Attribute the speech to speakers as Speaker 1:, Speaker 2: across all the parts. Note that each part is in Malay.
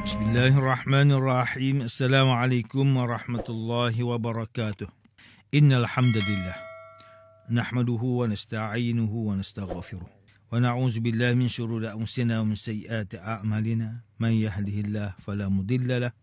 Speaker 1: Bismillahirrahmanirrahim. Assalamualaikum warahmatullahi wabarakatuh. Innal hamdalillah nahmaduhu wa nasta'inuhu wa nastaghfiruh wa na'udzu billahi min shururi anfusina wa min sayyiati a'malina. Man yahdihillahu fala mudilla lahu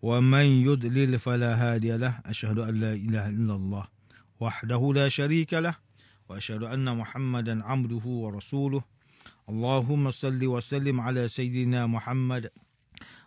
Speaker 1: wa man yudlil fala hadiya lahu. Asyhadu an la ilaha illallah wahdahu la syarika lahu wa asyhadu anna Muhammadan 'abduhu wa rasuluh. Allahumma salli wa sallim ala sayyidina Muhammad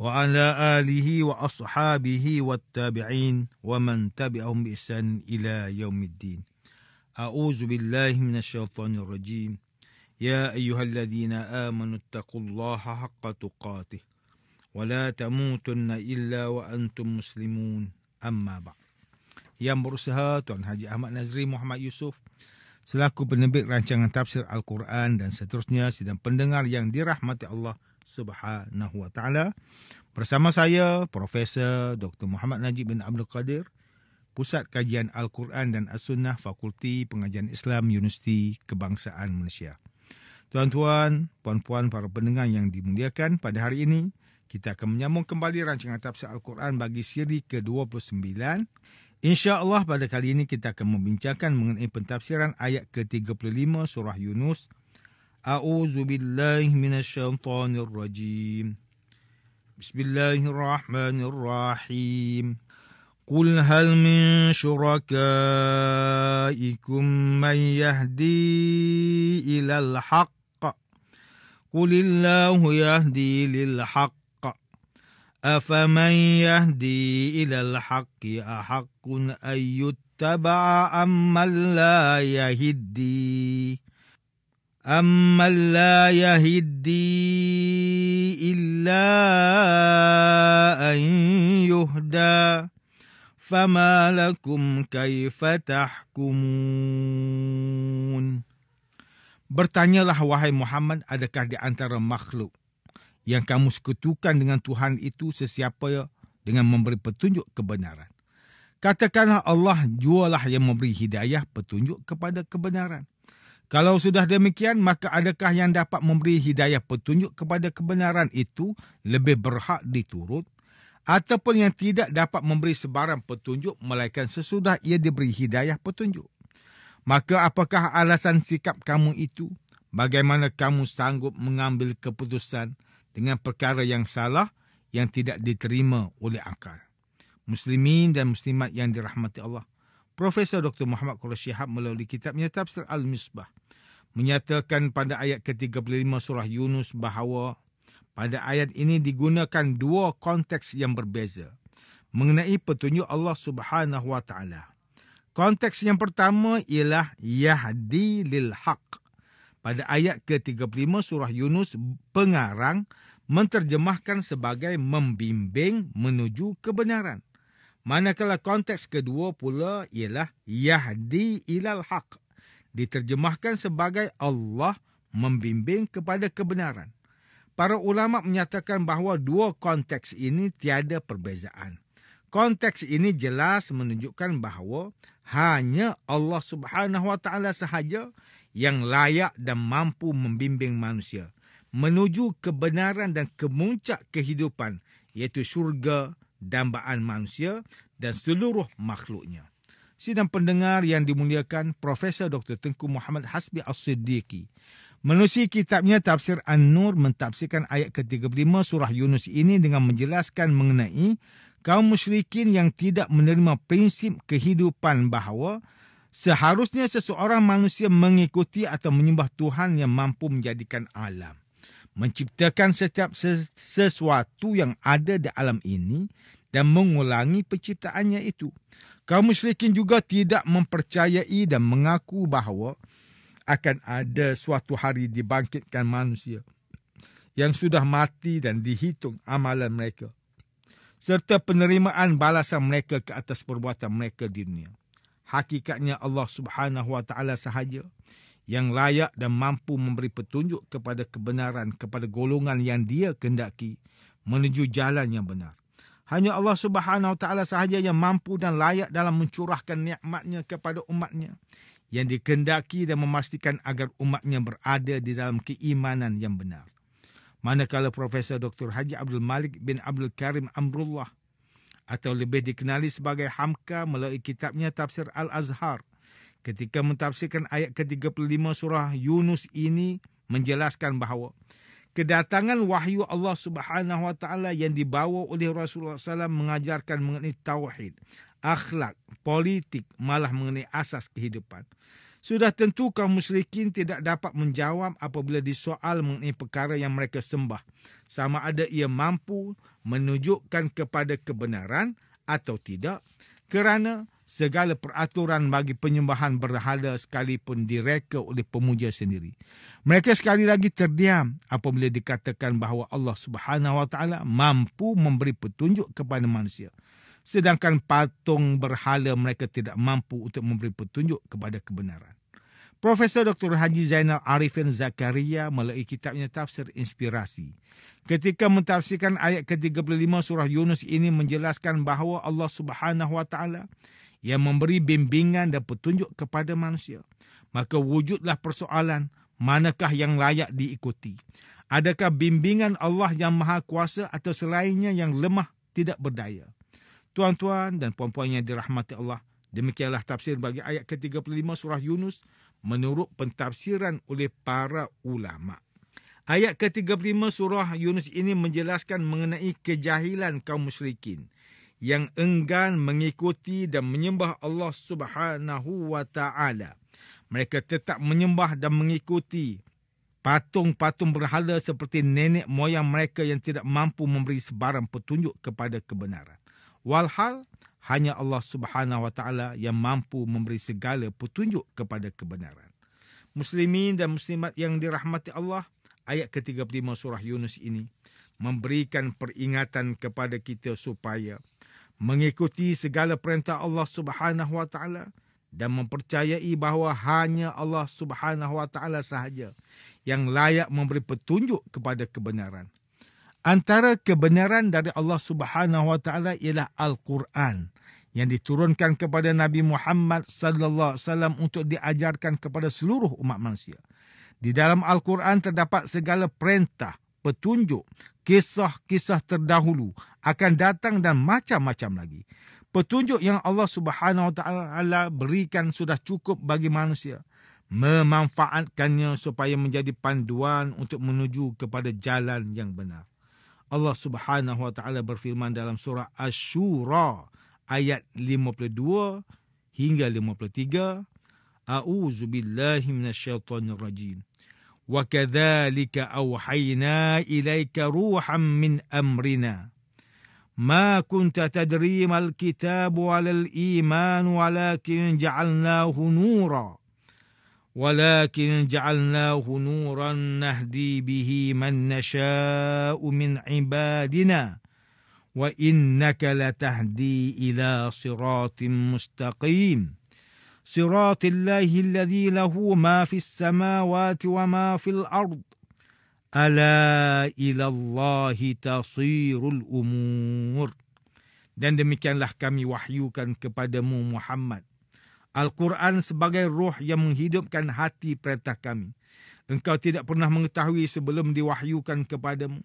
Speaker 1: wa ala alihi wa ashabihi wattabi'in wa man tabi'ahum bi ihsan ila yaumiddin. A'udzu billahi minasyaitonir rajim. Ya ayyuhalladzina amanu taqullaha haqqa tuqatih wa la tamutunna illa wa antum muslimun. Amma ba'd. Yang berusaha Tuan Haji Ahmad Nazri Muhammad Yusof selaku penerbit rancangan tafsir Al-Quran dan seterusnya, sidang pendengar yang dirahmati Allah Subhanahu wa taala. Bersama saya Profesor Dr. Muhammad Najib bin Abdul Qadir, Pusat Kajian Al-Quran dan As-Sunnah, Fakulti Pengajian Islam, Universiti Kebangsaan Malaysia. Tuan-tuan, puan-puan, para pendengar yang dimuliakan, pada hari ini kita akan menyambung kembali rancangan tafsir Al-Quran bagi siri ke-29. InsyaAllah pada kali ini kita akan membincangkan mengenai pentafsiran ayat ke-35 surah Yunus. A'udzu billahi minasyaitonir rajim. Bismillahirrahmanirrahim. Qul hal min syurakaikum man yahdi ilal haqq. Qulillahu yahdi lil haqq. أفمن يهدي إلى الحق أحق أن يتبع أمن لا يهدي إلا أن يهدى فما لكم كيف تحكمون. Bertanyalah wahai Muhammad, adakah di antara makhluk yang kamu sekutukan dengan Tuhan itu sesiapa dengan memberi petunjuk kebenaran? Katakanlah Allah jualah yang memberi hidayah petunjuk kepada kebenaran. Kalau sudah demikian, maka adakah yang dapat memberi hidayah petunjuk kepada kebenaran itu lebih berhak diturut? Ataupun yang tidak dapat memberi sebarang petunjuk melainkan sesudah ia diberi hidayah petunjuk? Maka apakah alasan sikap kamu itu? Bagaimana kamu sanggup mengambil keputusan dengan perkara yang salah yang tidak diterima oleh akal? Muslimin dan muslimat yang dirahmati Allah, Profesor Dr. Muhammad Qureshi Shihab melalui kitabnya Tafsir Al-Misbah menyatakan pada ayat ke-35 surah Yunus bahawa pada ayat ini digunakan dua konteks yang berbeza mengenai petunjuk Allah Subhanahu wa taala. Konteks yang pertama ialah yahdi lil haq. Pada ayat ke-35 surah Yunus, pengarang menterjemahkan sebagai membimbing menuju kebenaran. Manakala konteks kedua pula ialah yahdi ilal haq, diterjemahkan sebagai Allah membimbing kepada kebenaran. Para ulama menyatakan bahawa dua konteks ini tiada perbezaan. Konteks ini jelas menunjukkan bahawa hanya Allah Subhanahu wa taala sahaja yang layak dan mampu membimbing manusia menuju kebenaran dan kemuncak kehidupan, iaitu syurga, dambaan manusia dan seluruh makhluknya. Sidang pendengar yang dimuliakan, Profesor Dr. Tengku Muhammad Hasbi As-Siddiqi menerusi kitabnya Tafsir An-Nur mentafsirkan ayat ke-35 surah Yunus ini dengan menjelaskan mengenai kaum musyrikin yang tidak menerima prinsip kehidupan bahawa seharusnya seseorang manusia mengikuti atau menyembah Tuhan yang mampu menjadikan alam, menciptakan setiap sesuatu yang ada di alam ini dan mengulangi penciptaannya itu. Kaum musyrikin juga tidak mempercayai dan mengaku bahawa akan ada suatu hari dibangkitkan manusia yang sudah mati dan dihitung amalan mereka, serta penerimaan balasan mereka ke atas perbuatan mereka di dunia. Hakikatnya Allah Subhanahu wa taala sahaja yang layak dan mampu memberi petunjuk kepada kebenaran kepada golongan yang Dia kehendaki menuju jalan yang benar. Hanya Allah Subhanahu wa taala sahaja yang mampu dan layak dalam mencurahkan nikmat-Nya kepada umat-Nya yang dikehendaki dan memastikan agar umat-Nya berada di dalam keimanan yang benar. Manakala Profesor Dr. Haji Abdul Malik bin Abdul Karim Amrullah atau lebih dikenali sebagai Hamka melalui kitabnya Tafsir Al-Azhar ketika mentafsirkan ayat ke-35 surah Yunus ini menjelaskan bahawa kedatangan wahyu Allah Subhanahu Wa Taala yang dibawa oleh Rasulullah SAW mengajarkan mengenai tauhid, akhlak, politik, malah mengenai asas kehidupan. Sudah tentu kaum musyrikin tidak dapat menjawab apabila disoal mengenai perkara yang mereka sembah, sama ada ia mampu menunjukkan kepada kebenaran atau tidak, kerana segala peraturan bagi penyembahan berhala sekalipun direka oleh pemuja sendiri. Mereka sekali lagi terdiam apabila dikatakan bahawa Allah Subhanahu Wa Taala mampu memberi petunjuk kepada manusia, sedangkan patung berhala mereka tidak mampu untuk memberi petunjuk kepada kebenaran. Profesor Dr. Haji Zainal Arifin Zakaria melalui kitabnya Tafsir Inspirasi, ketika mentafsirkan ayat ke-35 surah Yunus ini menjelaskan bahawa Allah Subhanahu Wa Taala yang memberi bimbingan dan petunjuk kepada manusia. Maka wujudlah persoalan, manakah yang layak diikuti? Adakah bimbingan Allah yang Maha Kuasa atau selainnya yang lemah tidak berdaya? Tuan-tuan dan puan-puan yang dirahmati Allah, demikianlah tafsir bagi ayat ke-35 surah Yunus menurut pentafsiran oleh para ulama. Ayat ke-35 surah Yunus ini menjelaskan mengenai kejahilan kaum musyrikin yang enggan mengikuti dan menyembah Allah Subhanahu Wa Taala. Mereka tetap menyembah dan mengikuti patung-patung berhala seperti nenek moyang mereka yang tidak mampu memberi sebarang petunjuk kepada kebenaran. Walhal hanya Allah Subhanahu Wa Taala yang mampu memberi segala petunjuk kepada kebenaran. Muslimin dan muslimat yang dirahmati Allah, ayat ke-35 surah Yunus ini memberikan peringatan kepada kita supaya mengikuti segala perintah Allah Subhanahu Wa Taala dan mempercayai bahawa hanya Allah Subhanahu Wa Taala sahaja yang layak memberi petunjuk kepada kebenaran. Antara kebenaran dari Allah Subhanahu Wa Taala ialah Al-Quran yang diturunkan kepada Nabi Muhammad sallallahu alaihi wasallam untuk diajarkan kepada seluruh umat manusia. Di dalam Al-Quran terdapat segala perintah, petunjuk, kisah-kisah terdahulu, akan datang dan macam-macam lagi. Petunjuk yang Allah Subhanahu Wa Taala berikan sudah cukup bagi manusia memanfaatkannya supaya menjadi panduan untuk menuju kepada jalan yang benar. Allah Subhanahu Wa Taala berfirman dalam surah Asy-Syura ayat 52 hingga 53. A'udzu billahi minasyaitonir rajim. Wa kadzalika auhayna ilaika ruhan min amrina ma kunta tadri mal kitabu walal iman walakin ja'alnahu nuran nahdi bihi man nasha'u min ibadina wa innaka latahdi ila siratim mustaqim siratillahi alladhi lahu ma fis samawati wa ma fil ard ala ila Allahi tasirul umur. Dan demikianlah kami wahyukan kepadamu Muhammad Al-Quran sebagai roh yang menghidupkan hati perintah kami. Engkau tidak pernah mengetahui sebelum diwahyukan kepadamu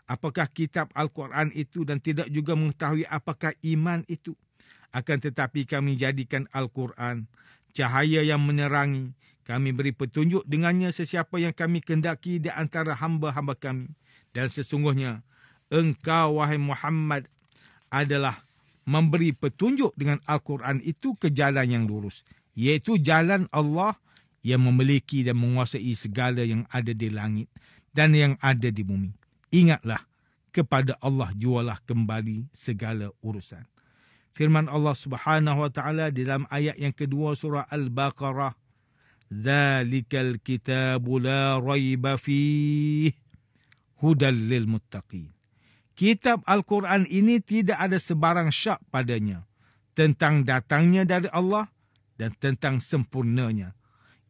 Speaker 1: apakah kitab Al-Quran itu dan tidak juga mengetahui apakah iman itu. Akan tetapi kami jadikan Al-Quran cahaya yang menerangi. Kami beri petunjuk dengannya sesiapa yang kami kehendaki di antara hamba-hamba kami. Dan sesungguhnya engkau wahai Muhammad adalah memberi petunjuk dengan Al-Quran itu ke jalan yang lurus, iaitu jalan Allah yang memiliki dan menguasai segala yang ada di langit dan yang ada di bumi. Ingatlah, kepada Allah jualah kembali segala urusan. Firman Allah Subhanahu Wa Taala dalam ayat yang kedua surah Al-Baqarah, "Dzalikal kitabu la raiba fihi hudal lil muttaqin." Kitab Al-Quran ini tidak ada sebarang syak padanya tentang datangnya dari Allah dan tentang sempurnanya.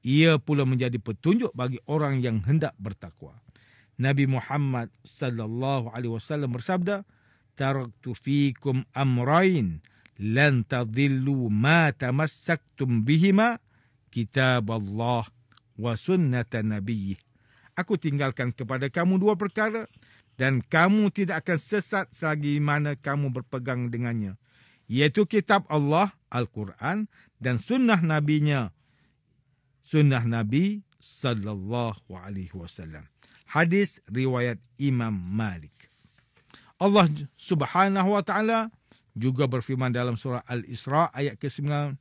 Speaker 1: Ia pula menjadi petunjuk bagi orang yang hendak bertakwa. Nabi Muhammad sallallahu alaihi wasallam bersabda, "Taraktu fikum amrayn lan tadhillu ma tamassaktum bihima kitab Allah wa sunnata nabiyyih." Aku tinggalkan kepada kamu dua perkara, dan kamu tidak akan sesat selagi mana kamu berpegang dengannya, iaitu kitab Allah, Al-Quran, dan sunnah Nabi-Nya, sunnah Nabi sallallahu alaihi wasallam. Hadis riwayat Imam Malik. Allah Subhanahu wa taala juga berfirman dalam surah Al-Isra ayat ke-9,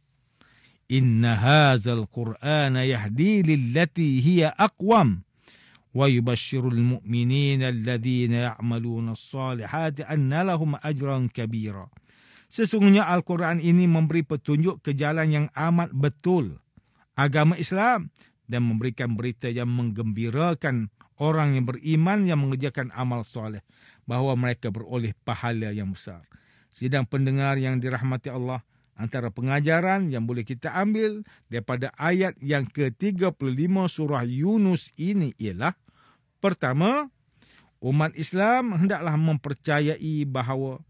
Speaker 1: Inna hadzal Qur'ana yahdi lillati hiya aqwam wa yubashshirul mu'minina alladhina ya'maluna as-salihati anna lahum ajran kabira. Sesungguhnya Al-Quran ini memberi petunjuk ke jalan yang amat betul, agama Islam, dan memberikan berita yang menggembirakan orang yang beriman yang mengerjakan amal soleh, bahawa mereka beroleh pahala yang besar. Sidang pendengar yang dirahmati Allah, antara pengajaran yang boleh kita ambil daripada ayat yang ke-35 surah Yunus ini ialah, pertama, umat Islam hendaklah mempercayai bahawa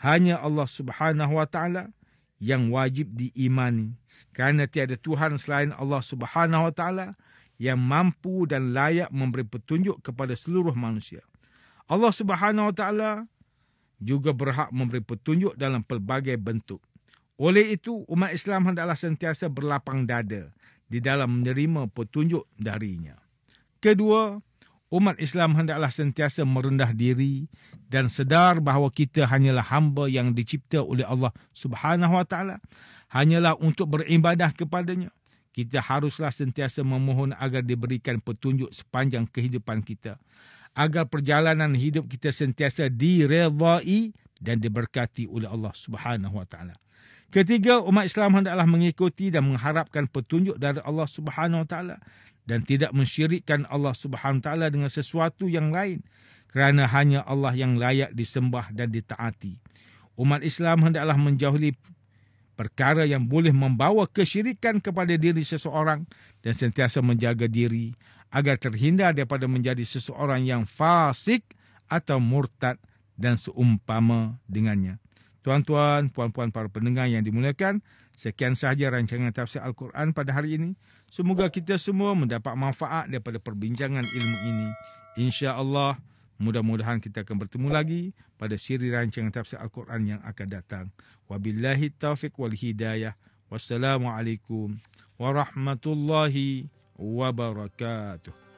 Speaker 1: hanya Allah Subhanahu wa taala yang wajib diimani, kerana tiada Tuhan selain Allah Subhanahu wa taala yang mampu dan layak memberi petunjuk kepada seluruh manusia. Allah Subhanahu wa taala juga berhak memberi petunjuk dalam pelbagai bentuk. Oleh itu, umat Islam hendaklah sentiasa berlapang dada di dalam menerima petunjuk darinya. Kedua, umat Islam hendaklah sentiasa merendah diri dan sedar bahawa kita hanyalah hamba yang dicipta oleh Allah Subhanahu wa taala, hanyalah untuk beribadah kepadanya. Kita haruslah sentiasa memohon agar diberikan petunjuk sepanjang kehidupan kita, agar perjalanan hidup kita sentiasa diredai dan diberkati oleh Allah Subhanahu wa taala. Ketiga, umat Islam hendaklah mengikuti dan mengharapkan petunjuk dari Allah Subhanahu wa taala dan tidak mensyirikkan Allah Subhanahu wa taala dengan sesuatu yang lain, kerana hanya Allah yang layak disembah dan ditaati. Umat Islam hendaklah menjauhi perkara yang boleh membawa kesyirikan kepada diri seseorang dan sentiasa menjaga diri agar terhindar daripada menjadi seseorang yang fasik atau murtad dan seumpama dengannya. Tuan-tuan, puan-puan para pendengar yang dimuliakan, sekian sahaja rancangan tafsir Al-Quran pada hari ini. Semoga kita semua mendapat manfaat daripada perbincangan ilmu ini. Insya-Allah, mudah-mudahan kita akan bertemu lagi pada siri rancangan tafsir Al-Quran yang akan datang. Wabillahi taufiq wal hidayah. Wassalamualaikum warahmatullahi wabarakatuh.